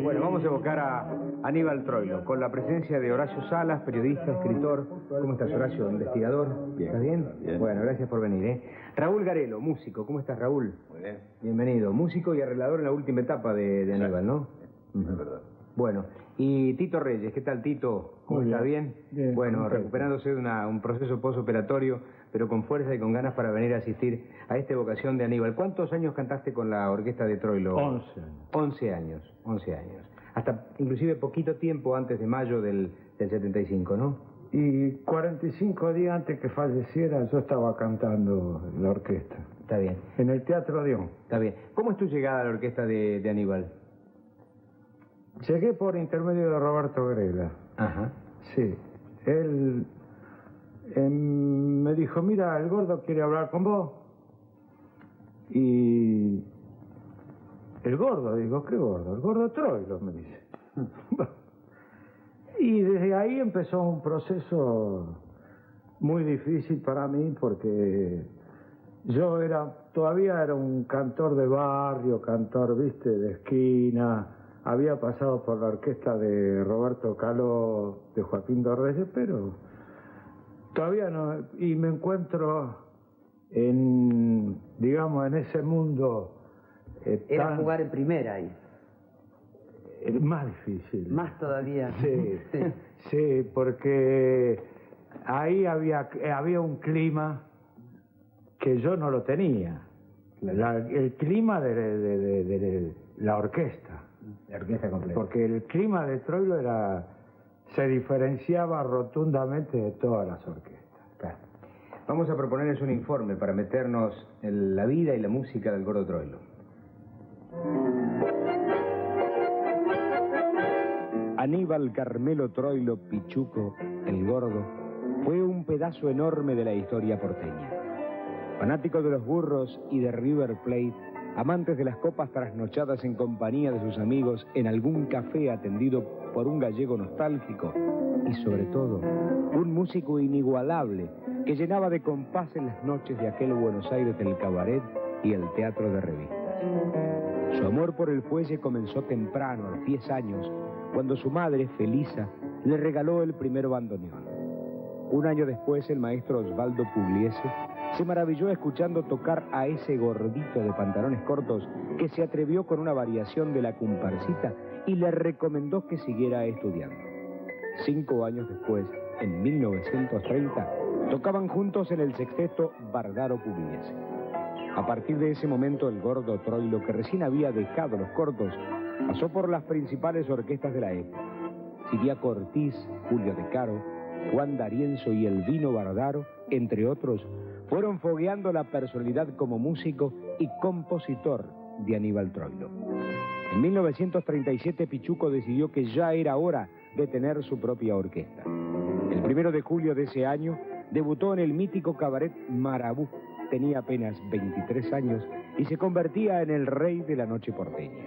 Bueno, vamos a evocar a Aníbal Troilo, con la presencia de Horacio Salas, periodista, escritor. ¿Cómo estás, Horacio? ¿Investigador? Bien. ¿Estás bien? Bien. Bueno, gracias por venir, Raúl Garelo, músico. ¿Cómo estás, Raúl? Muy bien. Bienvenido. Músico y arreglador en la última etapa de Aníbal, ¿no? Es verdad. Bueno, y Tito Reyes, ¿qué tal, Tito? ¿Cómo está? ¿Bien? Bien, bueno, contento. recuperándose de un proceso postoperatorio, pero con fuerza y con ganas para venir a asistir a esta evocación de Aníbal. ¿Cuántos años cantaste con la orquesta de Troilo? 11 años. 11 años, 11 años. Hasta inclusive poquito tiempo antes de mayo del 75, ¿no? Y 45 días antes que falleciera yo estaba cantando en la orquesta, Está bien, en el Teatro Dion. está bien. ¿Cómo es tu llegada a la orquesta de Aníbal? Llegué por intermedio de Roberto Grela. Ajá. Sí, él me dijo, mira, el gordo quiere hablar con vos. Y el gordo, digo, ¿qué gordo? El gordo Troilo, me dice. Y desde ahí empezó un proceso muy difícil para mí porque yo todavía era un cantor de barrio, cantor, viste, de esquina. Había pasado por la orquesta de Roberto Caló, de Joaquín Dorreyes, pero todavía no. Y me encuentro digamos, en ese mundo Era jugar en primera ahí. más difícil. Más todavía. Sí, sí, porque ahí había un clima que yo no lo tenía. El clima de la orquesta. La orquesta completa. Porque el clima de Troilo se diferenciaba rotundamente de todas las orquestas. Claro. Vamos a proponerles un informe para meternos en la vida y la música del gordo Troilo. Aníbal Carmelo Troilo Pichuco, el gordo, fue un pedazo enorme de la historia porteña. Fanático de los burros y de River Plate, amantes de las copas trasnochadas en compañía de sus amigos en algún café atendido por un gallego nostálgico y sobre todo un músico inigualable que llenaba de compás en las noches de aquel Buenos Aires del cabaret y el teatro de revistas. Su amor por el fuelle comenzó temprano, a los 10 años, cuando su madre, Felisa, le regaló el primer bandoneón. Un año después, el maestro Osvaldo Pugliese se maravilló escuchando tocar a ese gordito de pantalones cortos que se atrevió con una variación de la comparsita y le recomendó que siguiera estudiando. 5 años después, en 1930, tocaban juntos en el sexteto Bardaro Pugliese. A partir de ese momento, el gordo Troilo, que recién había dejado los cortos, pasó por las principales orquestas de la época. Sidiaco Ortiz, Julio De Caro, Juan D'Arienzo y Elvino Bardaro, entre otros, fueron fogueando la personalidad como músico y compositor de Aníbal Troilo. En 1937 Pichuco decidió que ya era hora de tener su propia orquesta. El 1 de julio de ese año debutó en el mítico cabaret Marabú. Tenía apenas 23 años y se convertía en el rey de la noche porteña.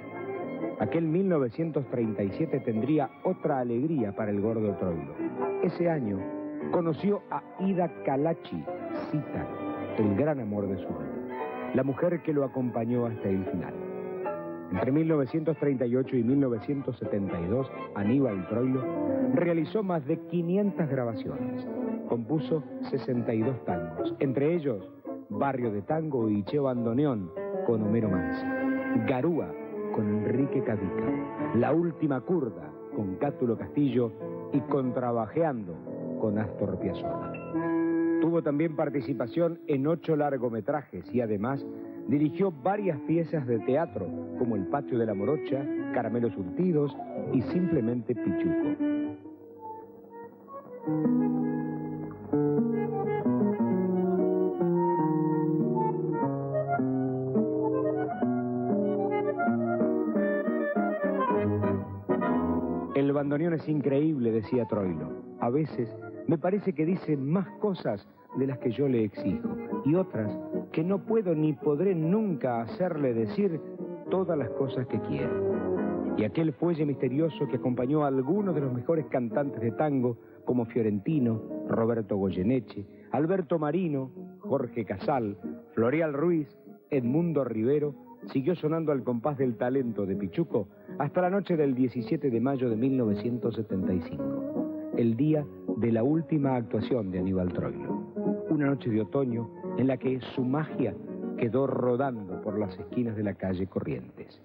Aquel 1937 tendría otra alegría para el gordo Troilo. Ese año conoció a Ida Calachi, Cita, el gran amor de su vida, la mujer que lo acompañó hasta el final. Entre 1938 y 1972, Aníbal Troilo realizó más de 500 grabaciones. Compuso 62 tangos, entre ellos Barrio de Tango y Che Bandoneón con Homero Mansi, Garúa con Enrique Cadica, La Última Curda con Cátulo Castillo y Contrabajeando con Astor Piazzolla. Tuvo también participación en 8 largometrajes y además dirigió varias piezas de teatro como El Patio de la Morocha, Caramelos Surtidos y simplemente Pichuco. El bandoneón es increíble, decía Troilo. A veces me parece que dice más cosas de las que yo le exijo y otras que no puedo ni podré nunca hacerle decir todas las cosas que quiero. Y aquel fuelle misterioso que acompañó a algunos de los mejores cantantes de tango como Fiorentino, Roberto Goyeneche, Alberto Marino, Jorge Casal, Floreal Ruiz, Edmundo Rivero, siguió sonando al compás del talento de Pichuco hasta la noche del 17 de mayo de 1975, el día de la última actuación de Aníbal Troilo. Una noche de otoño en la que su magia quedó rodando por las esquinas de la calle Corrientes.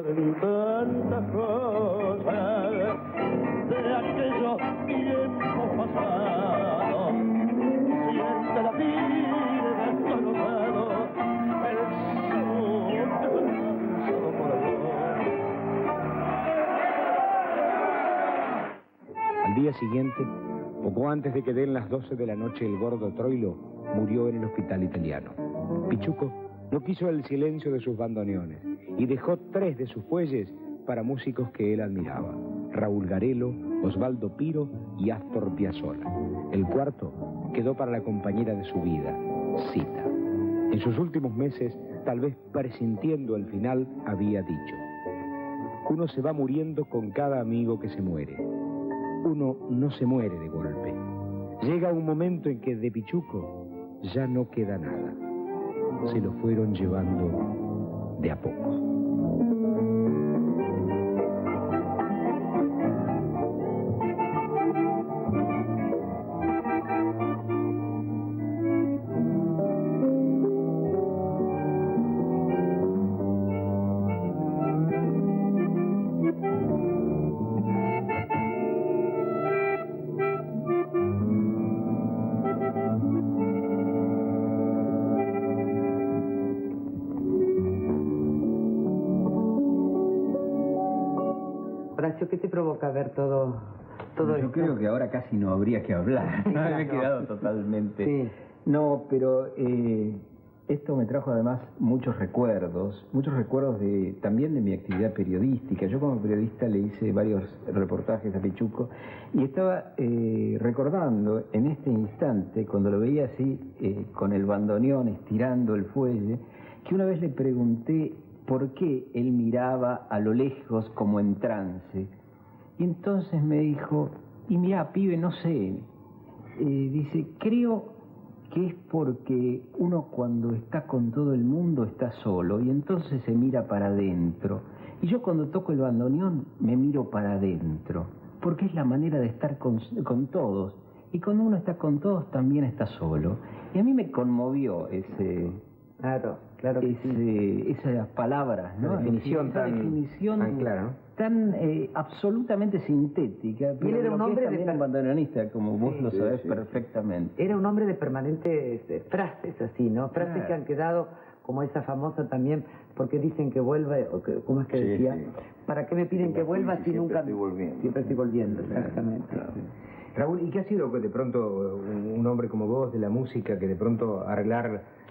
En tantas cosas de aquellos tiempos pasados, siente la vida desconocido, el sol cansado por amor. Al día siguiente, poco antes de que den las 12 de la noche, el gordo Troilo murió en el hospital italiano. Pichuco no quiso el silencio de sus bandoneones y dejó 3 de sus fuelles para músicos que él admiraba: Raúl Garelo, Osvaldo Piro y Astor Piazzolla. El cuarto quedó para la compañera de su vida, Zita. En sus últimos meses, tal vez presintiendo el final, había dicho: uno se va muriendo con cada amigo que se muere. Uno no se muere de golpe. Llega un momento en que de Pichuco ya no queda nada. Se lo fueron llevando de a poco. Horacio, ¿qué te provoca ver todo Yo esto? creo que ahora casi no habría que hablar. No, me he quedado totalmente. Sí. No, pero esto me trajo además muchos recuerdos también de mi actividad periodística. Yo como periodista le hice varios reportajes a Pichuco y estaba recordando en este instante, cuando lo veía así, con el bandoneón estirando el fuelle, que una vez le pregunté por qué él miraba a lo lejos como en trance. Y entonces me dijo: y mirá, pibe, no sé, dice, creo que es porque uno cuando está con todo el mundo está solo y entonces se mira para adentro. Y yo cuando toco el bandoneón me miro para adentro, porque es la manera de estar con todos. Y cuando uno está con todos también está solo. Y a mí me conmovió Claro que sí. esas palabras, ¿no? La definición Esa tan clara, ¿no? tan absolutamente sintética. Y él era un hombre también un bandoneonista, como vos lo sabés perfectamente. Era un hombre de permanentes frases así, ¿no? Frases Claro. que han quedado, como esa famosa también, porque dicen que vuelva, o que, ¿cómo es que decía? ¿Para qué me piden que vuelva si nunca... Siempre estoy volviendo. Siempre estoy volviendo, exactamente. Claro. Raúl, ¿y qué ha sido de pronto un hombre como vos de la música, que de pronto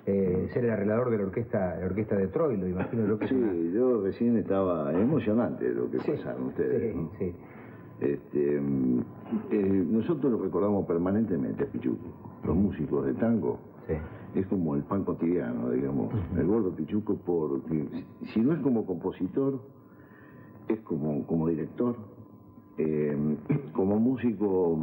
ser el arreglador de la orquesta de Troilo? Imagino yo que es una... Sí, yo recién estaba emocionante lo que pasaron ustedes, ¿no? Sí. Nosotros lo recordamos permanentemente a Pichuco. Los músicos de tango Sí. es como el pan cotidiano, digamos. El gordo Pichuco, porque si no es como compositor, es como director, como músico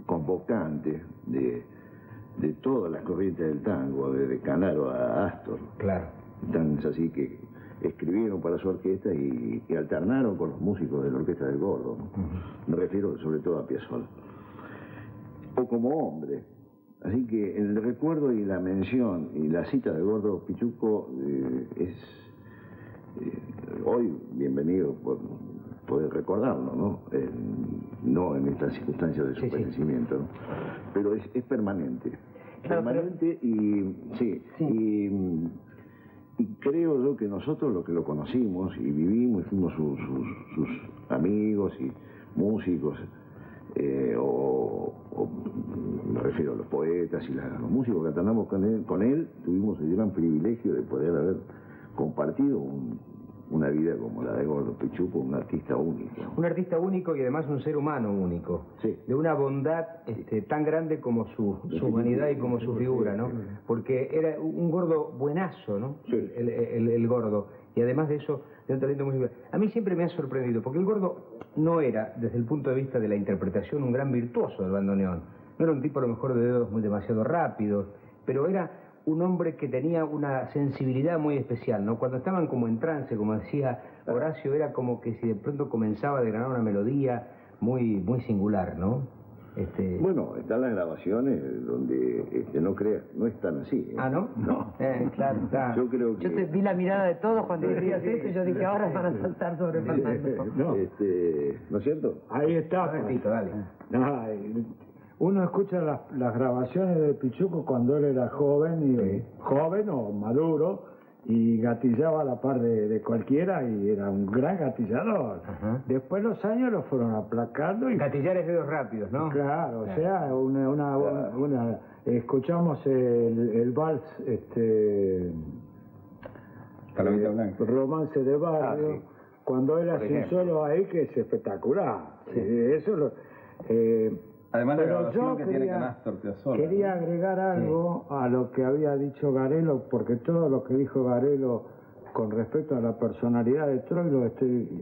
convocante de todas las corrientes del tango, desde Canaro a Astor. Claro. Tan es así que escribieron para su orquesta y alternaron con los músicos de la orquesta del Gordo, ¿no? Me refiero sobre todo a Piazzolla. O como hombre. Así que el recuerdo y la mención y la cita del Gordo Pichuco es hoy bienvenido por poder recordarlo, ¿no? No en estas circunstancias de su fallecimiento, ¿no? Pero es permanente. Claro, Permanente y creo yo que nosotros los que lo conocimos y vivimos y fuimos sus amigos y músicos, me refiero a los poetas y los músicos que alternamos con él, tuvimos el gran privilegio de poder haber compartido una vida como la de Gordo Pichuco, un artista único. Un artista único y además un ser humano único. Sí. De una bondad tan grande como su humanidad y como su figura, ¿no? Porque era un gordo buenazo, ¿no? Sí. El gordo. Y además de eso, de un talento musical. A mí siempre me ha sorprendido, porque el gordo no era, desde el punto de vista de la interpretación, un gran virtuoso del bandoneón. No era un tipo a lo mejor de dedos muy demasiado rápidos, pero era un hombre que tenía una sensibilidad muy especial, ¿no? Cuando estaban como en trance, como decía Horacio, era como que si de pronto comenzaba a desgranar una melodía muy singular, ¿no? Bueno, están las grabaciones donde, no creas, no están así. ¿Ah, no? No. Claro, está. Yo creo que... Yo te vi la mirada de todos cuando decías esto y yo dije, ahora van a saltar sobre Fernando. No. ¿No es cierto? Ahí está. Repito, dale. Ay, uno escucha las grabaciones de Pichuco cuando él era joven, joven o maduro, y gatillaba a la par de cualquiera y era un gran gatillador. Ajá. Después los años lo fueron aplacando y... Gatillar es dedos rápidos, ¿no? Claro, o sea, escuchamos el vals, Calavita Blanca. Romance de barrio, sí. Cuando él Por hace un ejemplo. solo ahí que es espectacular. Sí. Eso lo... Además la pero grabación yo que tiene con Astor Piazzolla. quería agregar algo a lo que había dicho Garelo, porque todo lo que dijo Garelo con respecto a la personalidad de Troilo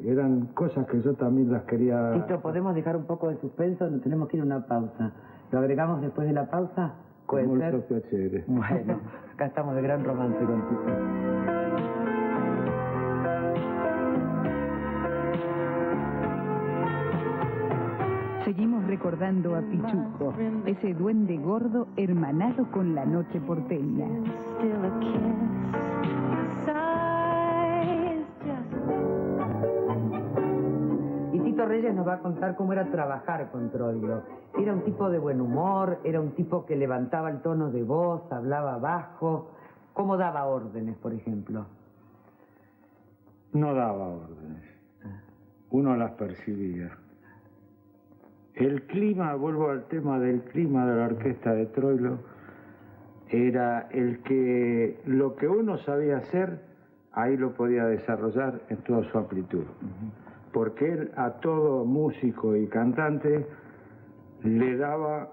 eran cosas que yo también las quería... Tito, ¿podemos dejar un poco de suspenso? Nos tenemos que ir a una pausa. ¿Lo agregamos después de la pausa? ¿Puede Con ser? mucho piacere. Bueno, acá estamos de gran romance con Tito. Seguimos recordando a Pichuco, ese duende gordo hermanado con la noche porteña. Y Tito Reyes nos va a contar cómo era trabajar con Troilo. Era un tipo de buen humor, era un tipo que levantaba el tono de voz, hablaba bajo. ¿Cómo daba órdenes, por ejemplo? No daba órdenes. Uno las percibía. El clima, vuelvo al tema del clima de la orquesta de Troilo, era el que lo que uno sabía hacer, ahí lo podía desarrollar en toda su amplitud. Porque él a todo músico y cantante le daba...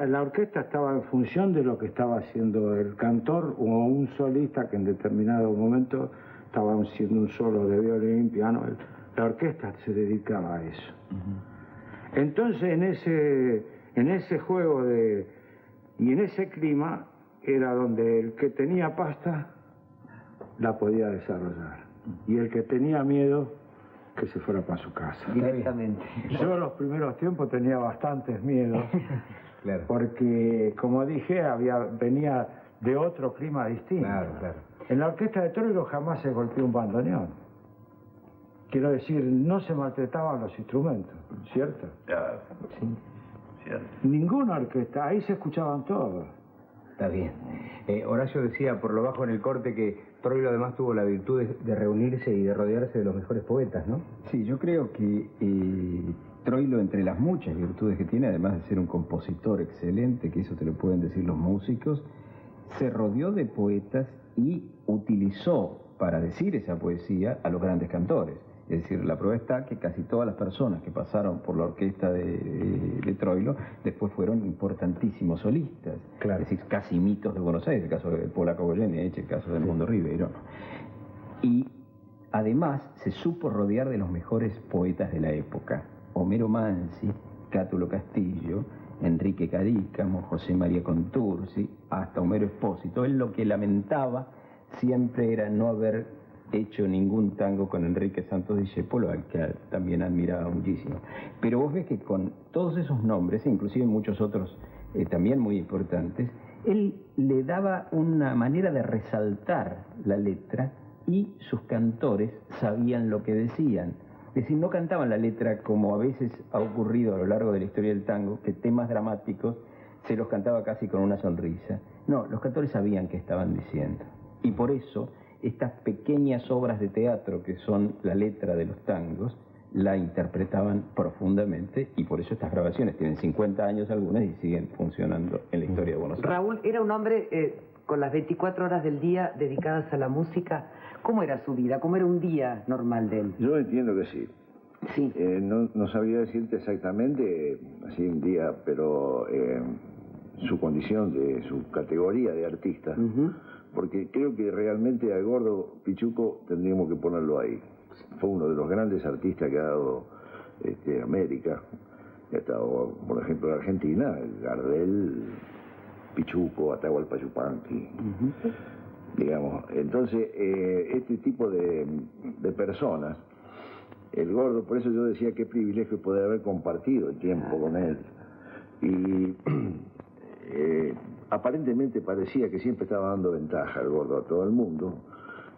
la orquesta estaba en función de lo que estaba haciendo el cantor o un solista que en determinado momento estaba haciendo un solo de violín, piano. La orquesta se dedicaba a eso. Entonces en ese juego y en ese clima era donde el que tenía pasta la podía desarrollar y el que tenía miedo que se fuera para su casa. Directamente. Yo en los primeros tiempos tenía bastantes miedos Claro. porque, como dije, venía de otro clima distinto. Claro, claro. En la orquesta de Troilo jamás se golpeó un bandoneón. Quiero decir, no se maltrataban los instrumentos, ¿cierto? Claro. Sí. Cierto. Ninguna orquesta, ahí se escuchaban todos. Está bien. Horacio decía por lo bajo en el corte que Troilo además tuvo la virtud de reunirse y de rodearse de los mejores poetas, ¿no? Sí, yo creo que Troilo, entre las muchas virtudes que tiene, además de ser un compositor excelente, que eso te lo pueden decir los músicos, se rodeó de poetas y utilizó para decir esa poesía a los grandes cantores. Es decir, la prueba está que casi todas las personas que pasaron por la orquesta de Troilo después fueron importantísimos solistas. Claro. Es decir, casi mitos de Buenos Aires, el caso de Polaco Goyeneche, el caso de Edmundo Rivero. Y además se supo rodear de los mejores poetas de la época. Homero Mansi, Cátulo Castillo, Enrique Cadícamo, José María Contursi, hasta Homero Espósito. Él lo que lamentaba siempre era no haber hecho ningún tango con Enrique Santos Discépolo, al que también admiraba muchísimo. Pero vos ves que con todos esos nombres, inclusive muchos otros también muy importantes, él le daba una manera de resaltar la letra y sus cantores sabían lo que decían. Es decir, no cantaban la letra como a veces ha ocurrido a lo largo de la historia del tango, que temas dramáticos se los cantaba casi con una sonrisa. No, los cantores sabían qué estaban diciendo. Y por eso estas pequeñas obras de teatro que son la letra de los tangos la interpretaban profundamente, y por eso estas grabaciones tienen 50 años algunas y siguen funcionando en la historia de Buenos Aires. Raúl era un hombre con las 24 horas del día dedicadas a la música. ¿Cómo era su vida? ¿Cómo era un día normal de él? Yo entiendo que sí. Sí. No sabría decirte exactamente así un día, pero su condición, de su categoría de artista, porque creo que realmente al gordo Pichuco tendríamos que ponerlo ahí. Fue uno de los grandes artistas que ha dado América. Ha estado, por ejemplo, en Argentina, Gardel, Pichuco, Atahualpa Yupanqui. Digamos, entonces, este tipo de personas, el gordo, por eso yo decía qué privilegio poder haber compartido el tiempo con él. Y aparentemente parecía que siempre estaba dando ventaja el gordo a todo el mundo,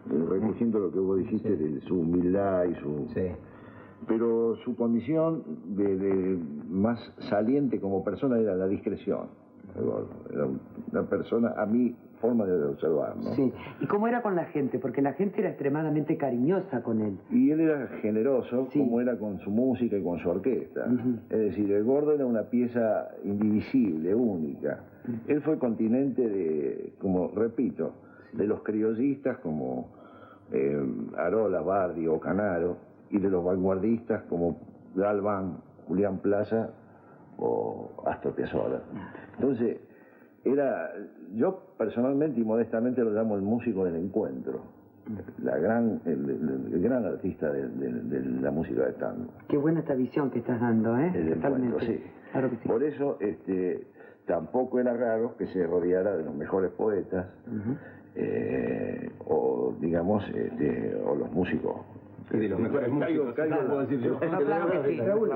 reconociendo lo que vos dijiste de su humildad y su... Sí. Pero su condición de más saliente como persona era la discreción. El gordo era una persona, a mi forma de observar, ¿no? Sí. ¿Y cómo era con la gente? Porque la gente era extremadamente cariñosa con él. Y él era generoso, Sí. como era con su música y con su orquesta. Es decir, el gordo era una pieza indivisible, única. Él fue continente de, como repito, de los criollistas como Arola, Bardi o Canaro, y de los vanguardistas como Galván, Julián Plaza o Astor Piazzolla. Entonces, yo personalmente y modestamente lo llamo el músico del encuentro, el gran artista de la música de tango. Qué buena esta visión que estás dando, ¿eh? El encuentro, sí. Claro que sí. Por eso tampoco era raro que se rodeara de los mejores poetas, o digamos, o los músicos. Y de los mejores músicos, puedo decir yo. Claro que sí. Raúl,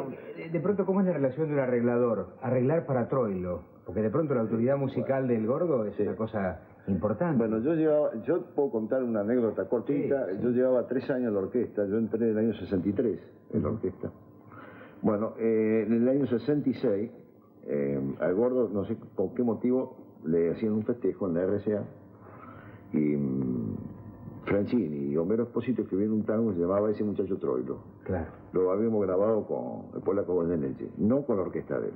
de pronto, ¿cómo es la relación de un arreglador? Arreglar para Troilo, porque de pronto la autoridad musical del gordo es una cosa importante. Bueno, yo puedo contar una anécdota cortita. Sí, sí. Yo llevaba 3 años en la orquesta, yo entré en el año 63 en la orquesta. Bueno, en el año 66, al gordo, no sé por qué motivo, le hacían un festejo en la RCA, y Franchini y Homero Espósito escribieron un tango que se llamaba Ese muchacho Troilo. Claro. Lo habíamos grabado con el polaco Goyeneche, no con la orquesta de él,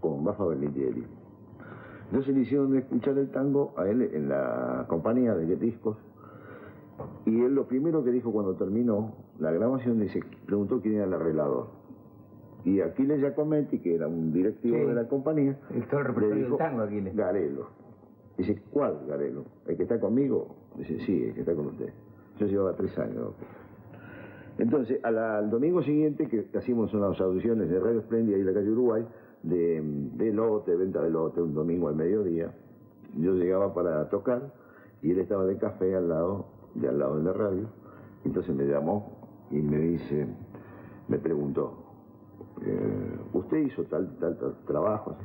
con Baffa Berlinghieri. Entonces le hicieron escuchar el tango a él en la compañía de discos, y él lo primero que dijo cuando terminó la grabación, preguntó quién era el arreglador. Y Aquiles Giacometti, que era un directivo Sí. de la compañía, Es todo el le repertorio dijo, del tango, Aquiles. Garelo. Dice, ¿cuál Garelo? ¿El que está conmigo? Dice, sí, el que está con usted. Yo llevaba 3 años. Entonces, al domingo siguiente, que hacíamos unas audiciones de Radio Espléndida y la calle Uruguay, de lote, venta de lote, un domingo al mediodía, yo llegaba para tocar, y él estaba de café al lado de la radio. Entonces me llamó y me preguntó, ¿usted hizo tal trabajo?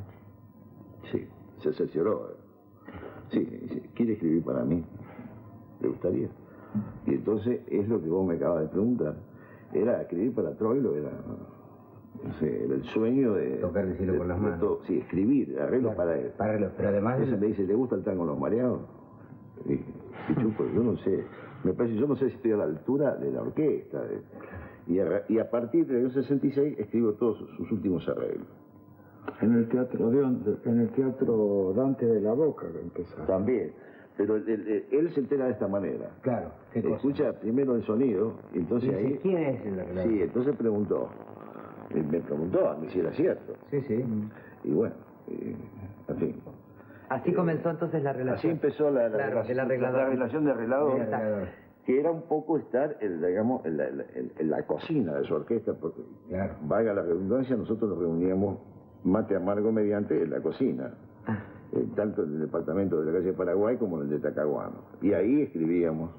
Sí, se cercioró. Sí, dice, ¿quiere escribir para mí? ¿Le gustaría? Y entonces es lo que vos me acabas de preguntar. Era escribir para Troilo, era el sueño de... Tocar el cielo con las manos. Sí, escribir, arreglos Claro, para él. para arreglos, pero además... Entonces me dice, ¿le gusta el tango Los Mareados? Y Pichuco, yo no sé. Me parece, yo no sé si estoy a la altura de la orquesta. Y a partir del año 66 escribo todos sus últimos arreglos. En el teatro Dante de la Boca que empezaron. También. Pero él se entera de esta manera. Claro, qué cosa. Escucha primero el sonido, y entonces Dice, ahí... ¿quién es el arreglador? Sí, entonces preguntó. Me preguntó a mí si era cierto. Sí, sí. Y bueno, en fin. Así comenzó entonces la relación. Así empezó la Claro, relación, del arreglador. la relación de arreglador, El arreglador. que era un poco estar digamos, en la cocina de su orquesta, porque, Claro. valga la redundancia, nosotros nos reuníamos mate amargo mediante en la cocina, tanto en el departamento de la calle Paraguay como en el de Talcahuano. Y ahí escribíamos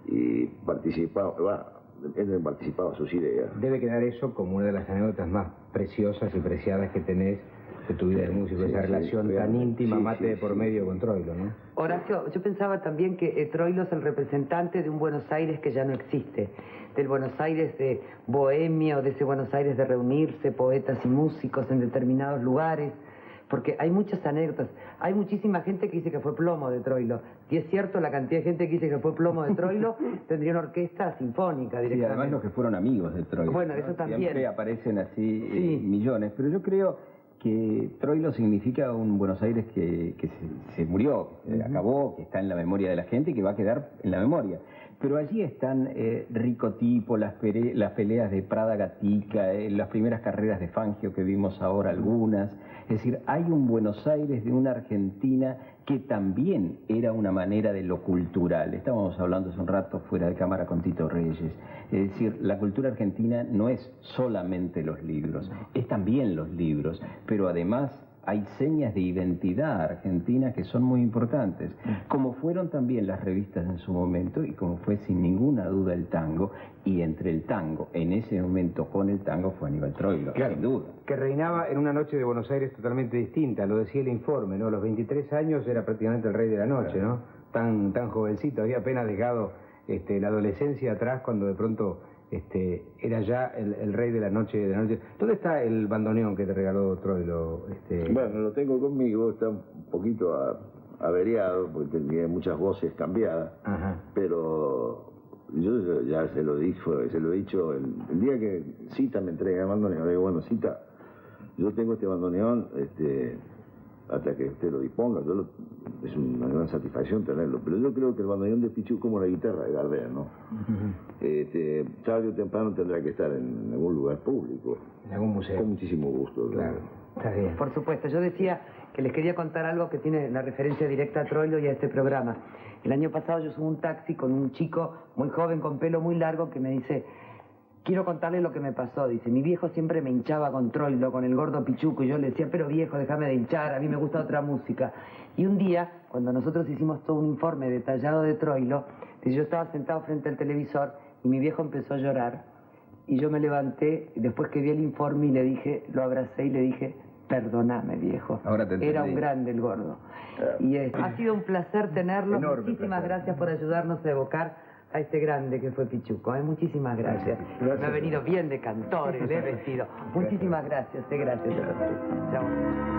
y él participaba sus ideas. Debe quedar eso como una de las anécdotas más preciosas y preciadas que tenés de tu vida de músico, Sí, esa sí, relación tan realmente. íntima, Sí, mate sí, de por sí, medio sí. con Troilo, ¿no? Horacio, yo pensaba también que Troilo es el representante de un Buenos Aires que ya no existe, del Buenos Aires de bohemia o de ese Buenos Aires de reunirse poetas y músicos en determinados lugares, porque hay muchas anécdotas. Hay muchísima gente que dice que fue Plomo de Troilo. Si es cierto la cantidad de gente que dice que fue Plomo de Troilo, tendría una orquesta sinfónica directamente. Sí, además los que fueron amigos de Troilo. Bueno, eso también. Siempre aparecen así Sí. millones, pero yo creo que Troilo significa un Buenos Aires que se murió, que se acabó, que está en la memoria de la gente y que va a quedar en la memoria. Pero allí están Rico Tipo, las peleas de Prada Gatica, las primeras carreras de Fangio que vimos ahora algunas. Es decir, hay un Buenos Aires de una Argentina que también era una manera de lo cultural. Estábamos hablando hace un rato fuera de cámara con Tito Reyes. Es decir, la cultura argentina no es solamente los libros, es también los libros, pero además hay señas de identidad argentina que son muy importantes, como fueron también las revistas en su momento y como fue sin ninguna duda el tango, y entre el tango, en ese momento con el tango, fue Aníbal Troilo, Claro, sin duda. que reinaba en una noche de Buenos Aires totalmente distinta, lo decía el informe, ¿no? A los 23 años era prácticamente el rey de la noche, ¿no? Tan jovencito, había apenas dejado la adolescencia atrás cuando de pronto era ya el rey de la noche. ¿Dónde está el bandoneón que te regaló Troilo? Bueno, lo tengo conmigo, está un poquito averiado, porque tenía muchas voces cambiadas, Ajá. pero yo ya se lo he dicho el día que Cita me entrega el bandoneón. Le digo, bueno, Cita, yo tengo este bandoneón, hasta que usted lo disponga, es una gran satisfacción tenerlo, pero yo creo que el bandoneón de Pichu como la guitarra de Gardel, ¿no? Tarde o temprano tendrá que estar en algún lugar público. En algún museo. Con muchísimo gusto. Claro, está bien. Por supuesto, yo decía que les quería contar algo que tiene la referencia directa a Troilo y a este programa. El año pasado yo subí un taxi con un chico muy joven, con pelo muy largo, que me dice: quiero contarle lo que me pasó. Dice, mi viejo siempre me hinchaba con Troilo, con el gordo Pichuco, y yo le decía, pero viejo, déjame de hinchar, a mí me gusta otra música. Y un día, cuando nosotros hicimos todo un informe detallado de Troilo, yo estaba sentado frente al televisor y mi viejo empezó a llorar, y yo me levanté, después que vi el informe, y le dije, lo abracé y le dije, perdóname, viejo. Ahora te entendí. Era un grande el gordo. Y ha sido un placer tenerlo. Enorme Muchísimas placer. gracias por ayudarnos a evocar a este grande que fue Pichuco. Muchísimas gracias. Gracias. Me ha venido bien de cantor, el vestido. Muchísimas gracias, gracias. Chao.